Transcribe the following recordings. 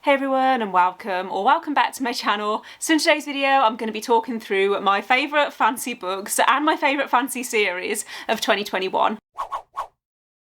Hey everyone and welcome back to my channel. So in today's video I'm going to be talking through my favourite fantasy books and my favourite fantasy series of 2021.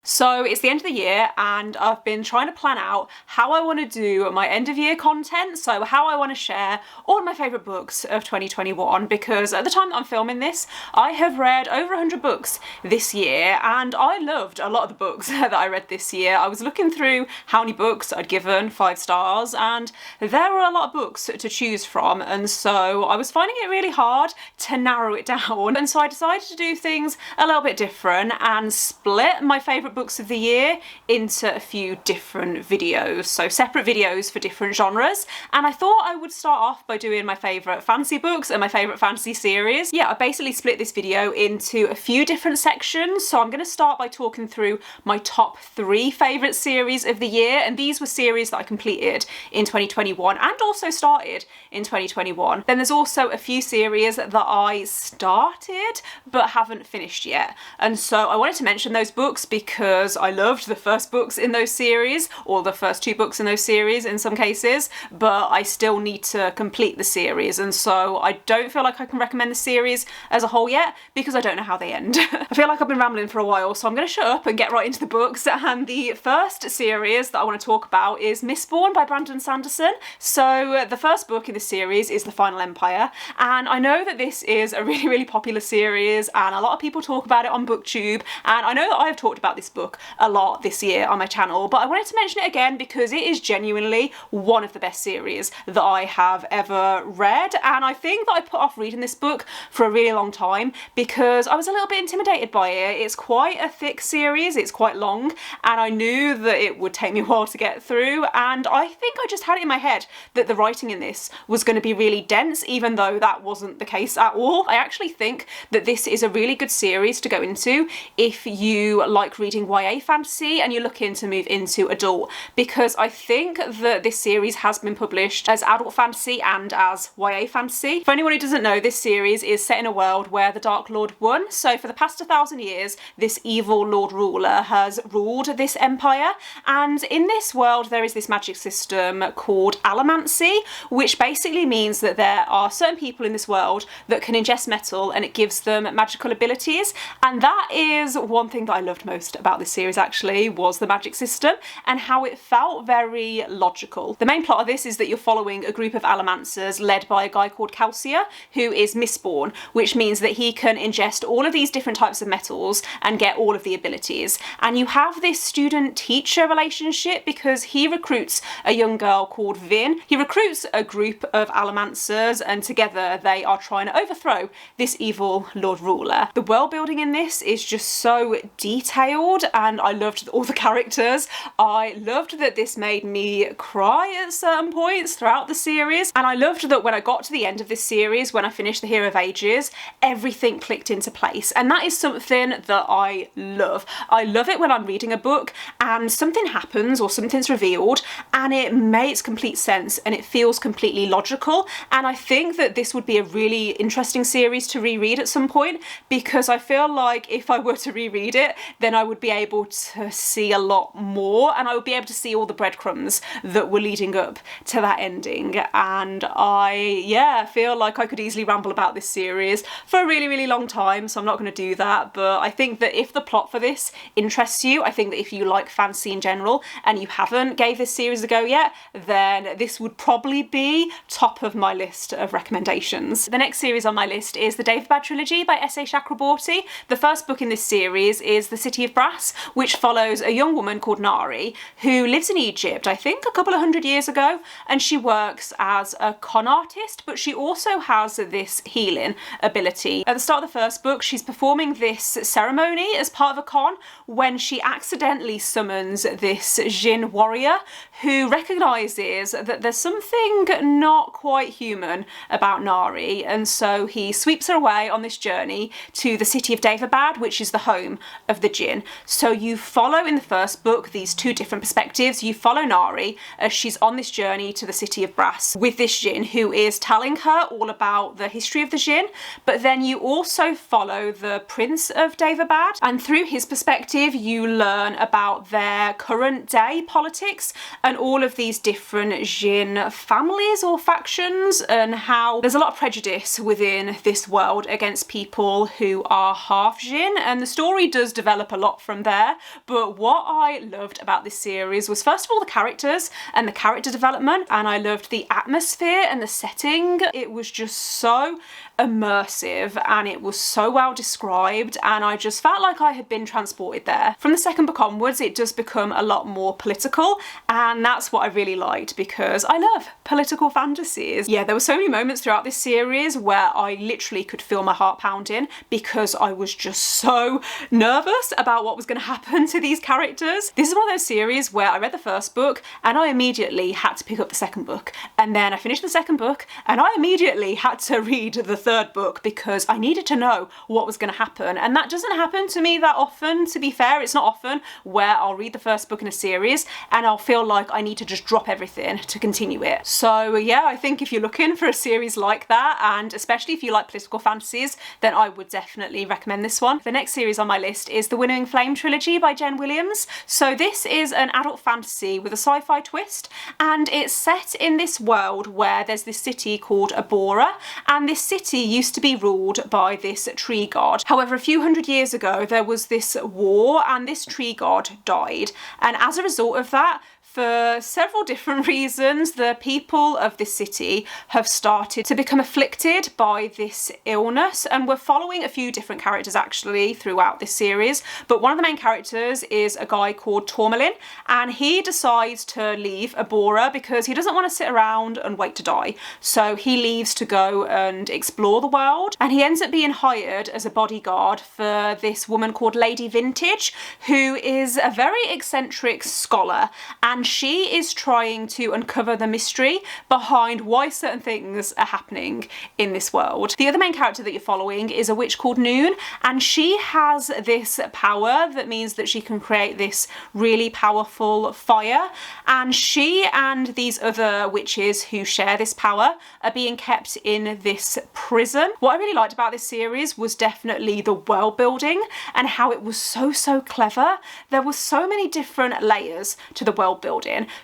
So it's the end of the year and I've been trying to plan out how I want to do my end of year content, so how I want to share all of my favourite books of 2021, because at the time that I'm filming this I have read over 100 books this year and I loved a lot of the books that I read this year. I was looking through how many books I'd given 5 stars and there were a lot of books to choose from, and so I was finding it really hard to narrow it down, and so I decided to do things a little bit different and split my favourite books of the year into a few different videos, so separate videos for different genres. And I thought I would start off by doing my favourite fantasy books and my favourite fantasy series. Yeah, I basically split this video into a few different sections, so I'm going to start by talking through my top 3 favourite series of the year, and these were series that I completed in 2021 and also started in 2021. Then there's also a few series that I started but haven't finished yet, and so I wanted to mention those books because I loved the first books in those series, or the first 2 books in those series in some cases, but I still need to complete the series, and so I don't feel like I can recommend the series as a whole yet because I don't know how they end. I feel like I've been rambling for a while, so I'm going to shut up and get right into the books. And the first series that I want to talk about is Mistborn by Sanderson. So the first book in the series is The Final Empire, and I know that this is a really popular series and a lot of people talk about it on BookTube, and I know that I've talked about this book a lot this year on my channel, but I wanted to mention it again because it is genuinely one of the best series that I have ever read. And I think that I put off reading this book for a really long time because I was a little bit intimidated by it. It's quite a thick series, it's quite long, and I knew that it would take me a while to get through, and I think I just had it in my head that the writing in this was going to be really dense, even though that wasn't the case at all. I actually think that this is a really good series to go into if you like reading YA fantasy and you're looking to move into adult, because I think that this series has been published as adult fantasy and as YA fantasy. For anyone who doesn't know, this series is set in a world where the Dark Lord won. So for the past 1,000 years this evil Lord Ruler has ruled this empire, and in this world there is this magic system called allomancy, which basically means that there are certain people in this world that can ingest metal and it gives them magical abilities. And that is one thing that I loved most about this series actually, was the magic system and how it felt very logical. The main plot of this is that you're following a group of allomancers led by a guy called Calcia, who is Mistborn, which means that he can ingest all of these different types of metals and get all of the abilities. And you have this student-teacher relationship because he recruits a young girl called Vin. He recruits a group of allomancers and together they are trying to overthrow this evil Lord Ruler. The world building in this is just so detailed and I loved all the characters. I loved that this made me cry at certain points throughout the series, and I loved that when I got to the end of this series, when I finished The Hero of Ages, everything clicked into place, and that is something that I love. I love it when I'm reading a book and something happens or something's revealed and it makes complete sense and it feels completely logical, and I think that this would be a really interesting series to reread at some point, because I feel like if I were to reread it then I would be able to see a lot more and I would be able to see all the breadcrumbs that were leading up to that ending. And I feel like I could easily ramble about this series for a really long time, so I'm not going to do that. But I think that if the plot for this interests you, I think that if you like fantasy in general and you haven't gave this series a go yet, then this would probably be top of my list of recommendations. The next series on my list is the Daevabad trilogy by S.A. Chakraborty. The first book in this series is The City of Brass, which follows a young woman called Nari who lives in Egypt, I think a couple of 100 years ago, and she works as a con artist, but she also has this healing ability. At the start of the first book she's performing this ceremony as part of a con when she accidentally summons this Jinn warrior who recognises that there's something not quite human about Nari, and so he sweeps her away on this journey to the city of Daevabad, which is the home of the Jinn. So you follow in the first book these two different perspectives. You follow Nari as she's on this journey to the City of Brass with this Djinn who is telling her all about the history of the Djinn, but then you also follow the Prince of Daevabad, and through his perspective you learn about their current day politics and all of these different Djinn families or factions, and how there's a lot of prejudice within this world against people who are half Djinn, and the story does develop a lot from there. But what I loved about this series was first of all the characters and the character development, and I loved the atmosphere and the setting. It was just so immersive and it was so well described, and I just felt like I had been transported there. From the second book onwards it does become a lot more political, and that's what I really liked because I love political fantasies. Yeah, there were so many moments throughout this series where I literally could feel my heart pounding because I was just so nervous about what was going to happen to these characters. This is one of those series where I read the first book and I immediately had to pick up the second book, and then I finished the second book and I immediately had to read the third book because I needed to know what was going to happen, and that doesn't happen to me that often, to be fair. It's not often where I'll read the first book in a series and I'll feel like I need to just drop everything to continue it. So yeah, I think if you're looking for a series like that, and especially if you like political fantasies, then I would definitely recommend this one. The next series on my list is the Winnowing Flame trilogy by Jen Williams. So this is an adult fantasy with a sci-fi twist, and it's set in this world where there's this city called Abora, and this city used to be ruled by this tree god. However, a few hundred years ago there was this war and this tree god died, and as a result of that, for several different reasons, the people of this city have started to become afflicted by this illness, and we're following a few different characters actually throughout this series. But one of the main characters is a guy called Tourmalin, and he decides to leave Abora because he doesn't want to sit around and wait to die. So he leaves to go and explore the world, and he ends up being hired as a bodyguard for this woman called Lady Vintage, who is a very eccentric scholar, and she is trying to uncover the mystery behind why certain things are happening in this world. The other main character that you're following is a witch called Noon, and she has this power that means that she can create this really powerful fire, and she and these other witches who share this power are being kept in this prison. What I really liked about this series was definitely the world building and how it was so clever. There were so many different layers to the world building,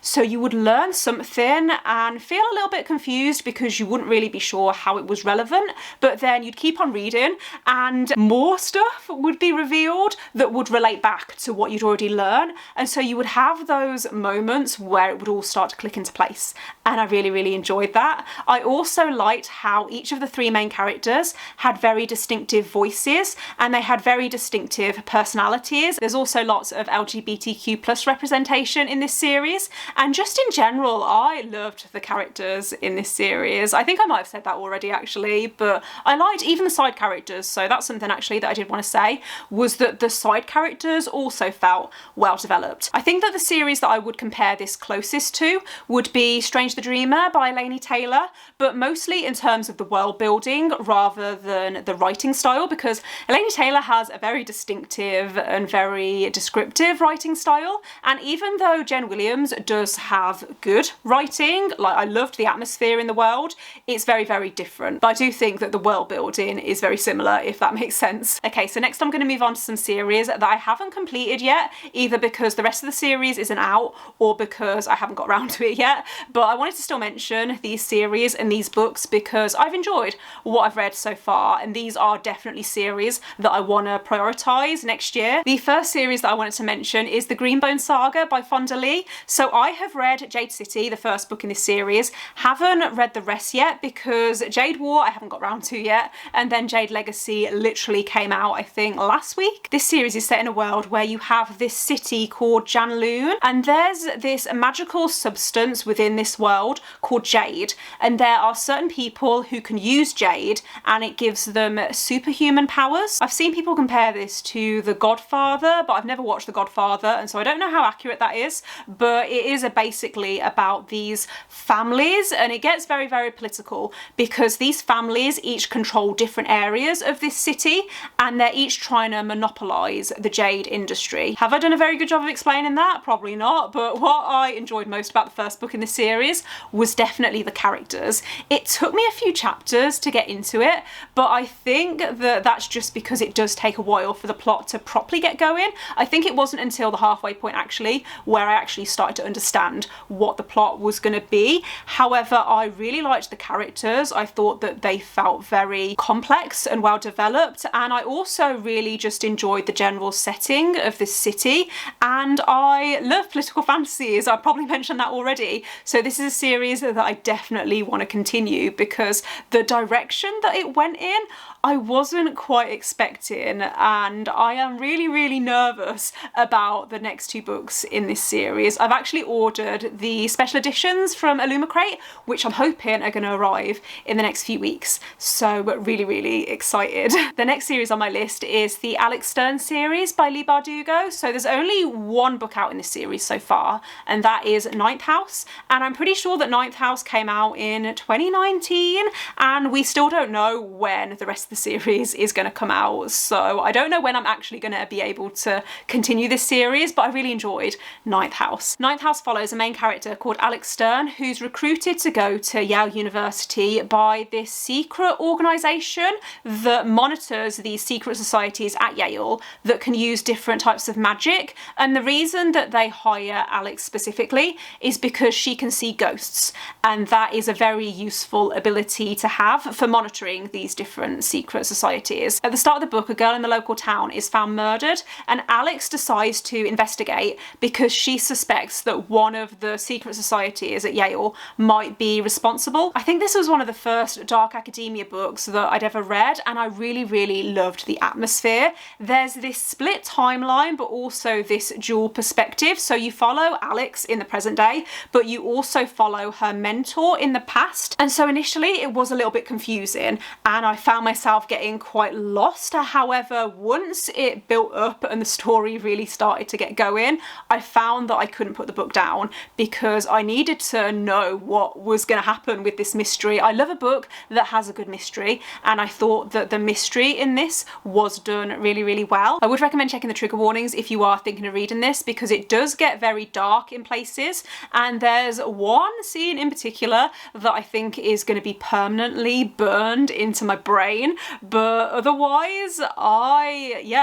so you would learn something and feel a little bit confused because you wouldn't really be sure how it was relevant, but then you'd keep on reading and more stuff would be revealed that would relate back to what you'd already learned, and so you would have those moments where it would all start to click into place, and I really enjoyed that. I also liked how each of the three main characters had very distinctive voices and they had very distinctive personalities. There's also lots of LGBTQ+ representation in this series, and just in general I loved the characters in this series. I think I might have said that already actually, but I liked even the side characters, so that's something actually that I did want to say, was that the side characters also felt well developed. I think that the series that I would compare this closest to would be Strange the Dreamer by Laini Taylor, but mostly in terms of the world building rather than the writing style, because Laini Taylor has a very distinctive and very descriptive writing style, and even though Jen Williams does have good writing, like I loved the atmosphere in the world, it's very different. But I do think that the world building is very similar, if that makes sense. Okay, so next I'm going to move on to some series that I haven't completed yet, either because the rest of the series isn't out or because I haven't got around to it yet, but I wanted to still mention these series and these books because I've enjoyed what I've read so far, and these are definitely series that I want to prioritise next year. The first series that I wanted to mention is the Greenbone Saga by Fonda Leigh. So I have read Jade City, the first book in this series, haven't read the rest yet because Jade War I haven't got around to yet, and then Jade Legacy literally came out I think last week. This series is set in a world where you have this city called Janloon, and there's this magical substance within this world called Jade, and there are certain people who can use Jade and it gives them superhuman powers. I've seen people compare this to The Godfather, but I've never watched The Godfather, and so I don't know how accurate that is, but but it is basically about these families, and it gets very, very political because these families each control different areas of this city and they're each trying to monopolise the jade industry. Have I done a very good job of explaining that? Probably not, but what I enjoyed most about the first book in this series was definitely the characters. It took me a few chapters to get into it, but I think that that's just because it does take a while for the plot to properly get going. I think it wasn't until the halfway point actually where I actually started to understand what the plot was going to be. However, I really liked the characters. I thought that they felt very complex and well developed, and I also really just enjoyed the general setting of this city, and I love political fantasies. I probably mentioned that already, so this is a series that I definitely want to continue because the direction that it went in I wasn't quite expecting, and I am really, really nervous about the next two books in this series. I've actually ordered the special editions from Illumicrate, which I'm hoping are going to arrive in the next few weeks, so really, really excited. The next series on my list is the Alex Stern series by Leigh Bardugo. So there's only one book out in this series so far, and that is Ninth House, and I'm pretty sure that Ninth House came out in 2019, and we still don't know when the rest of the series is going to come out, so I don't know when I'm actually going to be able to continue this series, but I really enjoyed Ninth House. Ninth House follows a main character called Alex Stern, who's recruited to go to Yale University by this secret organisation that monitors these secret societies at Yale that can use different types of magic, and the reason that they hire Alex specifically is because she can see ghosts, and that is a very useful ability to have for monitoring these different secret societies. At the start of the book, a girl in the local town is found murdered, and Alex decides to investigate because she suspects that one of the secret societies at Yale might be responsible. I think this was one of the first dark academia books that I'd ever read, and I really, really loved the atmosphere. There's this split timeline, but also this dual perspective. So you follow Alex in the present day, but you also follow her mentor in the past. And so initially it was a little bit confusing, and I found myself getting quite lost. However, once it built up and the story really started to get going, I found that I couldn't put the book down because I needed to know what was going to happen with this mystery. I love a book that has a good mystery, and I thought that the mystery in this was done really, really well. I would recommend checking the trigger warnings if you are thinking of reading this, because it does get very dark in places, and there's one scene in particular that I think is going to be permanently burned into my brain. But otherwise,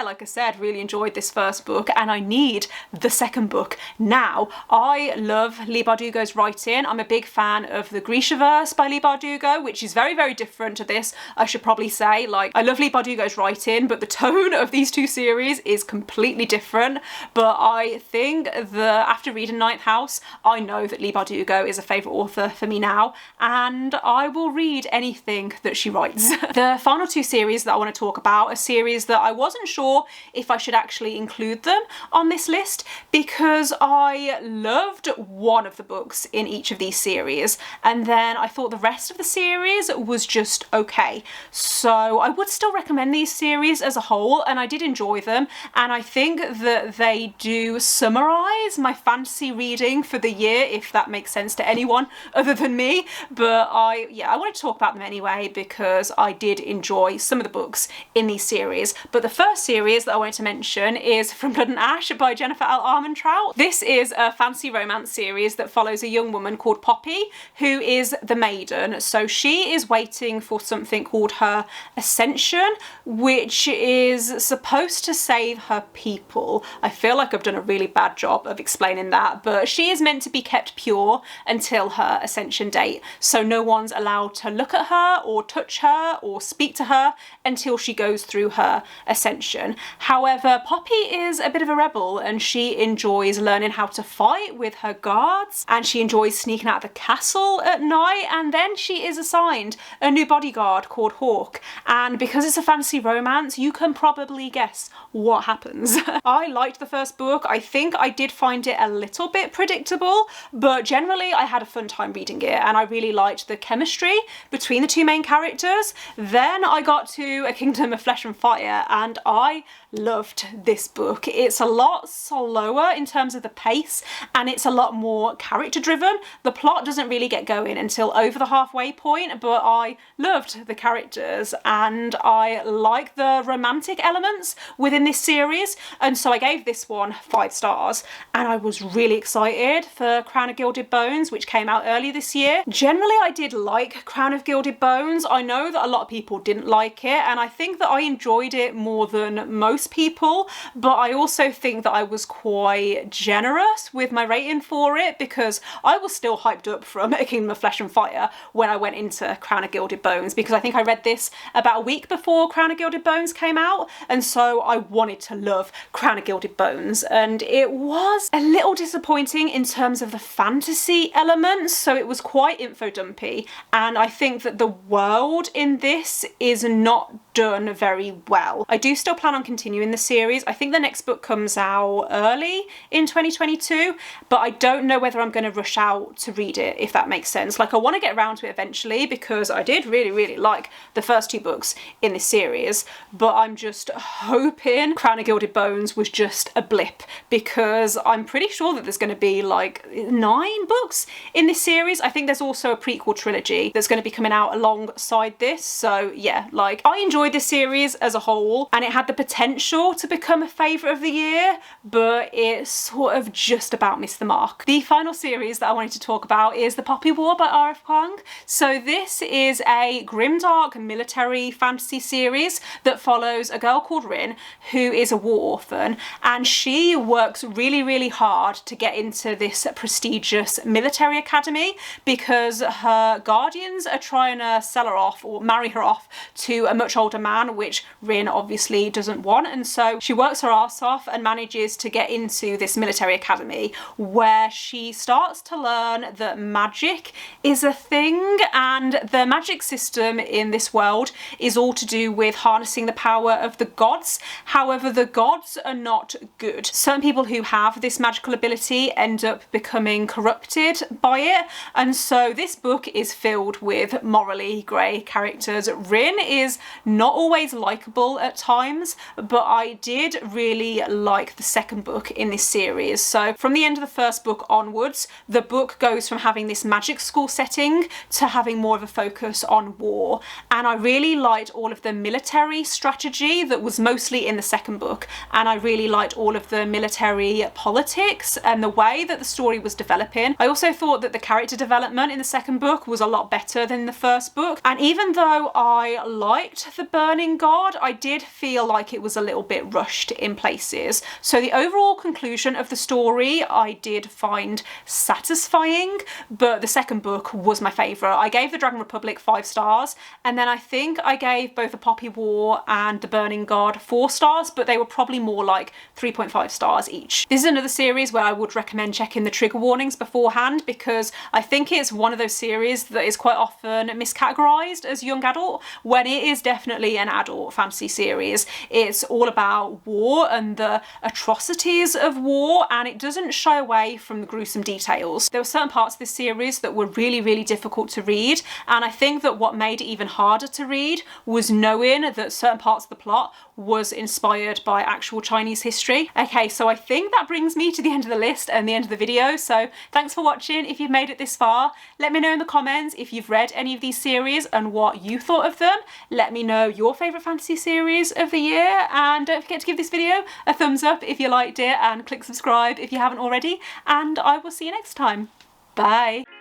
like I said, really enjoyed this first book, and I need the second book now. I love Leigh Bardugo's writing. I'm a big fan of the Grishaverse by Leigh Bardugo, which is very, very different to this, I should probably say. Like, I love Leigh Bardugo's writing, but the tone of these two series is completely different. But I think that after reading Ninth House, I know that Leigh Bardugo is a favourite author for me now, and I will read anything that she writes. The final two series that I want to talk about are series that I wasn't sure if I should actually include them on this list, because I loved one of the books in each of these series, and then I thought the rest of the series was just okay. So I would still recommend these series as a whole, and I did enjoy them, and I think that they do summarise my fantasy reading for the year, if that makes sense to anyone other than me. But I wanted to talk about them anyway because I did enjoy some of the books in these series. But the first series that I wanted to mention is From Blood and Ash by Jennifer L. Armentrout. This is a fantasy romance series that follows a young woman called Poppy, who is the Maiden. So she is waiting for something called her Ascension, which is supposed to save her people. I feel like I've done a really bad job of explaining that, but she is meant to be kept pure until her Ascension date. So no one's allowed to look at her or touch her or speak to her until she goes through her Ascension. However, Poppy is a bit of a rebel, and she enjoys learning how to fight with her guards, and she enjoys sneaking out of the castle at night, and then she is assigned a new bodyguard called Hawk, and because it's a fantasy romance, you can probably guess what happens. I liked the first book. I think I did find it a little bit predictable, but generally I had a fun time reading it, and I really liked the chemistry between the two main characters. Then I got to A Kingdom of Flesh and Fire and I loved this book. It's a lot slower in terms of the pace and it's a lot more character driven. The plot doesn't really get going until over the halfway point, but I loved the characters and I like the romantic elements within this series, and so I gave this one 5 stars. And I was really excited for Crown of Gilded Bones, which came out earlier this year. Generally I did like Crown of Gilded Bones. I know that a lot of people didn't like it and I think that I enjoyed it more than most people, but I also think that I was quite generous with my rating for it because I was still hyped up from A Kingdom of Flesh and Fire when I went into Crown of Gilded Bones, because I think I read this about a week before Crown of Gilded Bones came out, and so I wanted to love Crown of Gilded Bones. And it was a little disappointing in terms of the fantasy elements, so it was quite info dumpy, and I think that the world in this is not done very well. I do still plan on continuing the series. I think the next book comes out early in 2022, but I don't know whether I'm going to rush out to read it, if that makes sense. Like, I want to get around to it eventually because I did really like the first 2 books in this series, but I'm just hoping Crown of Gilded Bones was just a blip, because I'm pretty sure that there's going to be like 9 books in this series. I think there's also a prequel trilogy that's going to be coming out alongside this. So yeah, like, I enjoyed this series as a whole and it had the potential to become a favourite of the year, but it sort of just about missed the mark. The final series that I wanted to talk about is The Poppy War by R.F. Kuang. So this is a grimdark military fantasy series that follows a girl called Rin who is a war orphan, and she works really hard to get into this prestigious military academy because her guardians are trying to sell her off or marry her off to a much older man, which Rin obviously doesn't want, and so she works her arse off and manages to get into this military academy where she starts to learn that magic is a thing, and the magic system in this world is all to do with harnessing the power of the gods. However, the gods are not good. Certain people who have this magical ability end up becoming corrupted by it, and so this book is filled with morally grey characters. Rin is not always likeable at times, but I did really like the second book in this series. So from the end of the first book onwards, the book goes from having this magic school setting to having more of a focus on war, and I really liked all of the military strategy that was mostly in the second book, and I really liked all of the military politics and the way that the story was developing. I also thought that the character development in the second book was a lot better than the first book, and even though I liked the Burning God, I did feel like it was a little bit rushed in places. So the overall conclusion of the story I did find satisfying, but the second book was my favourite. I gave The Dragon Republic 5 stars, and then I think I gave both The Poppy War and The Burning God 4 stars, but they were probably more like 3.5 stars each. This is another series where I would recommend checking the trigger warnings beforehand, because I think it's one of those series that is quite often miscategorised as young adult when it is definitely an adult fantasy series. It's all about war and the atrocities of war, and it doesn't shy away from the gruesome details. There were certain parts of this series that were really difficult to read, and I think that what made it even harder to read was knowing that certain parts of the plot was inspired by actual Chinese history. Okay, so I think that brings me to the end of the list and the end of the video, so thanks for watching. If you've made it this far, let me know in the comments if you've read any of these series and what you thought of them. Let me know your favourite fantasy series of the year, and don't forget to give this video a thumbs up if you liked it and click subscribe if you haven't already, and I will see you next time. Bye!